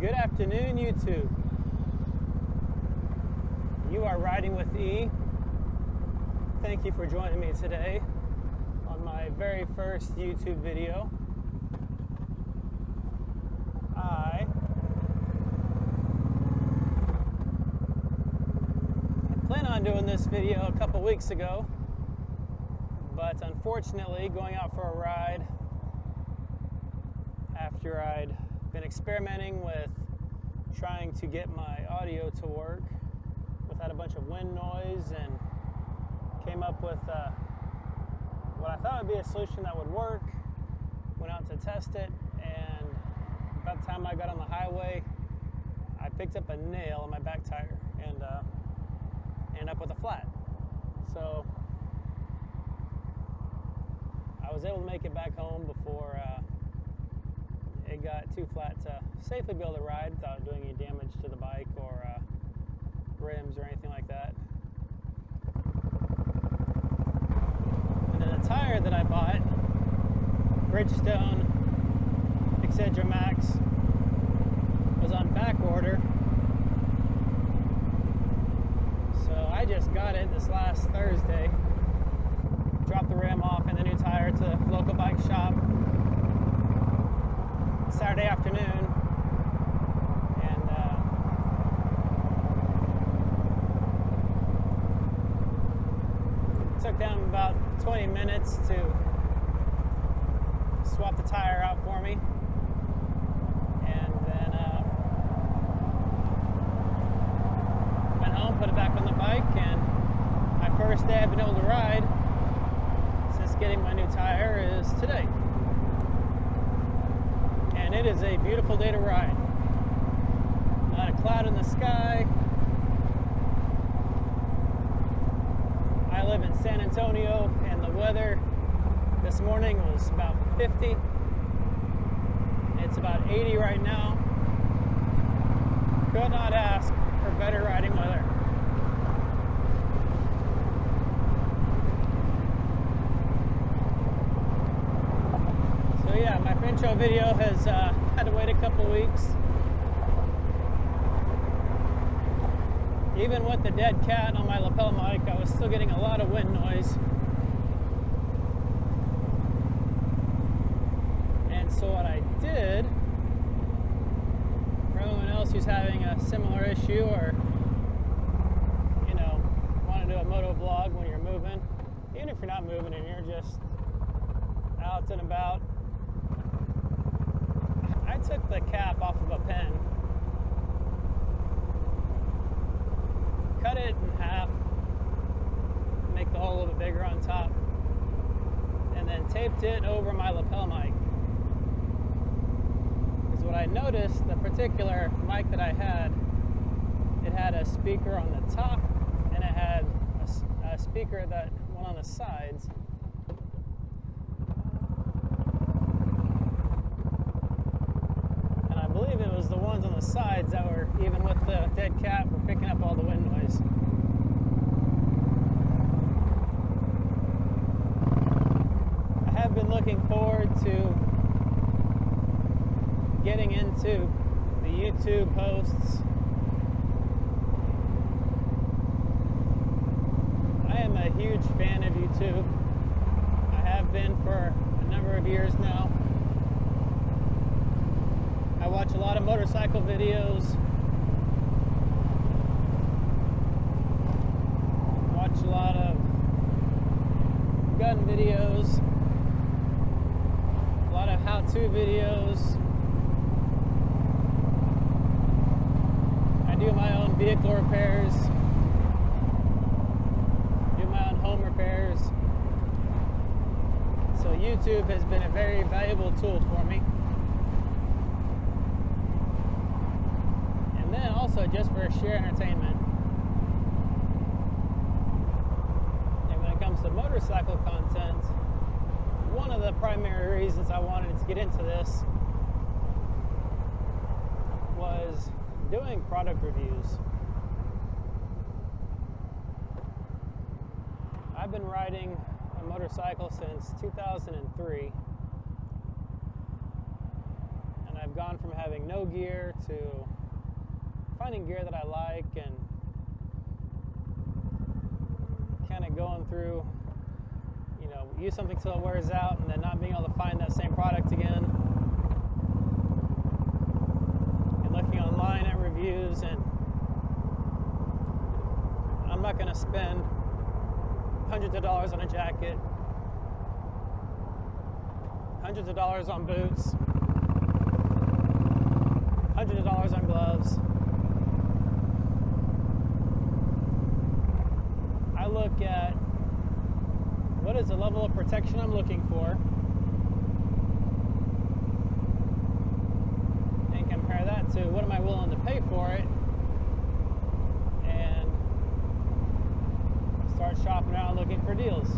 Good afternoon, YouTube. You are riding with E. Thank you for joining me today on my very first YouTube video. I planned on doing this video a couple weeks ago, but unfortunately going out for a ride after I'd been experimenting with trying to get my audio to work without a bunch of wind noise, and came up with what I thought would be a solution that would work. Went out to test it, and by the time I got on the highway, I picked up a nail on my back tire and ended up with a flat. So I was able to make it back home before it got too flat to safely be able to ride without doing any damage to the bike or rims or anything like that. And then the tire that I bought, Bridgestone Excedra Max, was on back order. So I just got it this last Thursday. Dropped the rim off and the new tire to the local bike shop Saturday afternoon, and took them about 20 minutes to swap the tire out for me, and then went home, put it back on the bike, and my first day I've been able to ride since getting my new tire is today. And it is a beautiful day to ride. Not a cloud in the sky. I live in San Antonio, and the weather this morning was about 50. It's about 80 right now. Could not ask for better riding weather. So yeah, my intro video has had to wait a couple weeks. Even with the dead cat on my lapel mic, I was still getting a lot of wind noise. And so what I did, for anyone else who's having a similar issue, or want to do a motovlog when you're moving, even if you're not moving and you're just out and about, I took the cap off of a pen, cut it in half, make the hole a little bit bigger on top, and then taped it over my lapel mic. Because what I noticed, the particular mic that I had, it had a speaker on the top, and it had a speaker that went on the sides. I believe it was the ones on the sides that were, even with the dead cat, were picking up all the wind noise. I have been looking forward to getting into the YouTube posts. I am a huge fan of YouTube. I have been for a number of years now. I watch a lot of motorcycle videos, watch a lot of gun videos, a lot of how-to videos. I do my own vehicle repairs, do my own home repairs. So YouTube has been a very valuable tool for me. And then also just for sheer entertainment. And when it comes to motorcycle content, one of the primary reasons I wanted to get into this was doing product reviews. I've been riding a motorcycle since 2003, and I've I've gone from having no gear to finding gear that I like, and kind of going through, you know, use something till it wears out and then not being able to find that same product again. And looking online at reviews, and I'm not going to spend hundreds of dollars on a jacket, hundreds of dollars on boots, hundreds of dollars on gloves. I look at what is the level of protection I'm looking for and compare that to what am I willing to pay for it, and start shopping around looking for deals.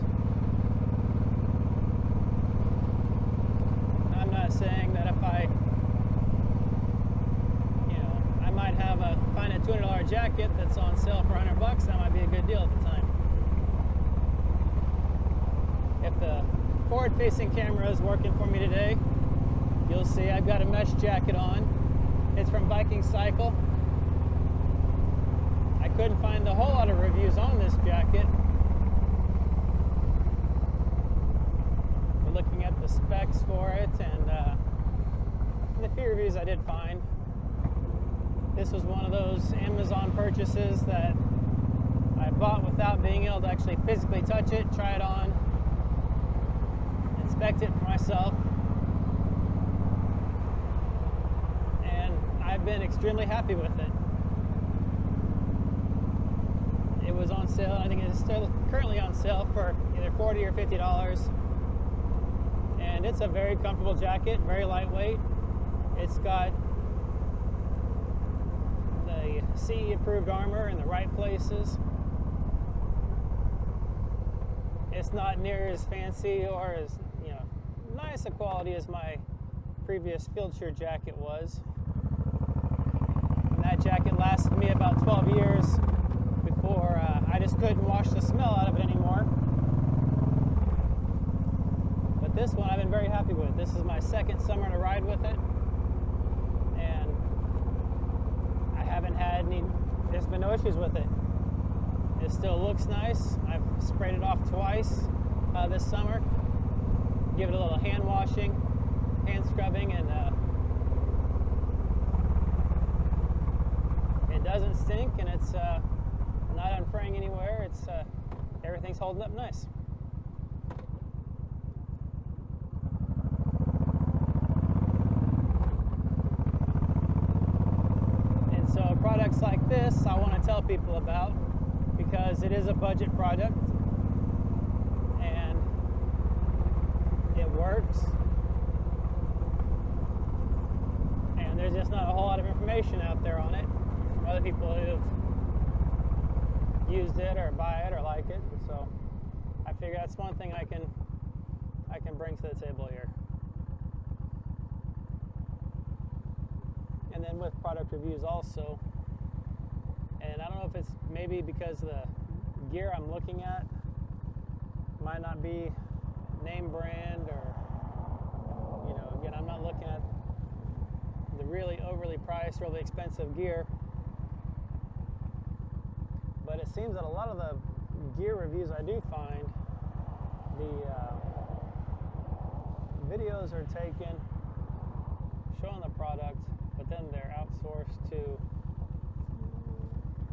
I'm not saying that if I might find a $200 jacket that's on sale for $100, that might be a good deal at the time. If the forward-facing camera is working for me today, you'll see I've got a mesh jacket on. It's from Viking Cycle. I couldn't find a whole lot of reviews on this jacket. We're looking at the specs for it, and the few reviews I did find. This was one of those Amazon purchases that I bought without being able to actually physically touch it, try it on, inspect it for myself. And I've been extremely happy with it. It was on sale. I think it's still currently on sale for either $40 or $50. And it's a very comfortable jacket, very lightweight. It's got CE approved armor in the right places. It's not near as fancy or as, you know, nice a quality as my previous field shirt jacket was. And that jacket lasted me about 12 years before I just couldn't wash the smell out of it anymore. But this one I've been very happy with. This is my second summer to ride with it. Haven't had there's been no issues with it. It still looks nice. I've sprayed it off twice this summer. Give it a little hand washing, hand scrubbing, and it doesn't stink, and it's not unfraying anywhere. It's everything's holding up nice. So products like this I want to tell people about because it is a budget product and it works, and there's just not a whole lot of information out there on it from other people who've used it or buy it or like it. So I figure that's one thing I can bring to the table here. And then with product reviews also, and I don't know if it's maybe because the gear I'm looking at might not be name brand, or, you know, again, I'm not looking at the really overly priced, really expensive gear, but it seems that a lot of the gear reviews I do find, the videos are taken showing the product, but then they're outsourced to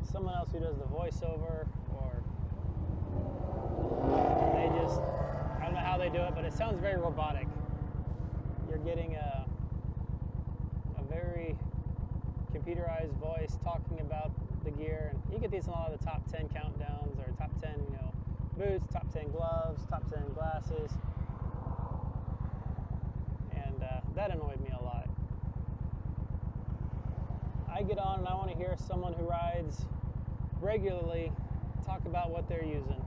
someone else who does the voiceover, or they just, I don't know how they do it, but it sounds very robotic. You're getting a very computerized voice talking about the gear, and you get these in a lot of the top 10 countdowns, or top 10, you know, boots, top 10 gloves, top 10 glasses, and that annoyed me a lot. I get on and I want to hear someone who rides regularly talk about what they're using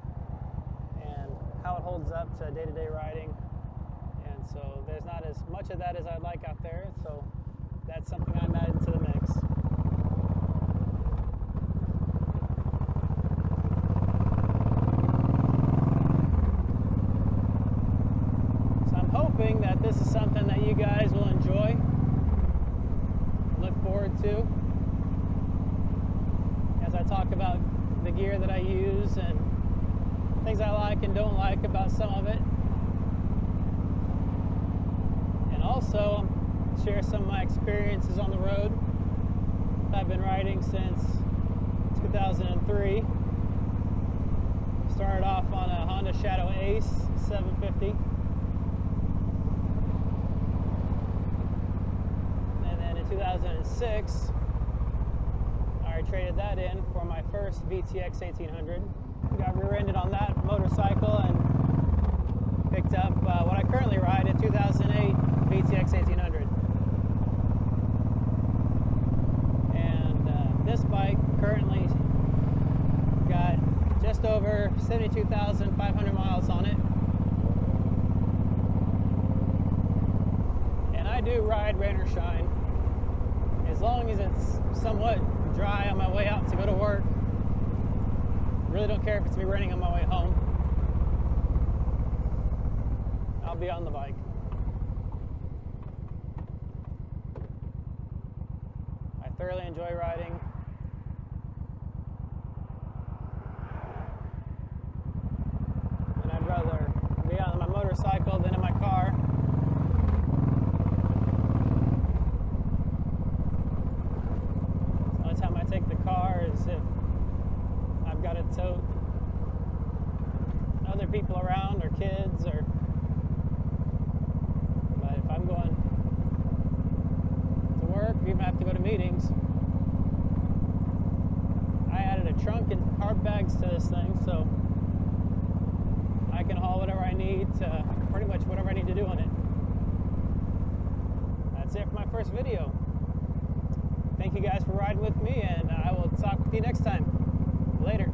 and how it holds up to day-to-day riding. And so there's not as much of that as I'd like out there, so that's something I'm adding to the mix. So I'm hoping that this is something that you guys will enjoy. gear that I use and things I like and don't like about some of it. And also share some of my experiences on the road. I've been riding since 2003. Started off on a Honda Shadow Ace 750. And then in 2006, I traded that in for my first VTX 1800. Got rear-ended on that motorcycle and picked up what I currently ride, a 2008 VTX 1800. And this bike currently got just over 72,500 miles on it. And I do ride rain or shine, as long as it's somewhat dry on my way out to go to work. Really don't care if it's me raining on my way home. I'll be on the bike. I thoroughly enjoy riding. And I'd rather be on my motorcycle than in my car. The only time I take the car is if I've got to tote other people around or kids, or but if I'm going to work or even have to go to meetings, I added a trunk and hard bags to this thing so I can haul whatever I need to, pretty much whatever I need to do on it. That's it for my first video. Thank you guys for riding with me, and I will talk with you next time. Later.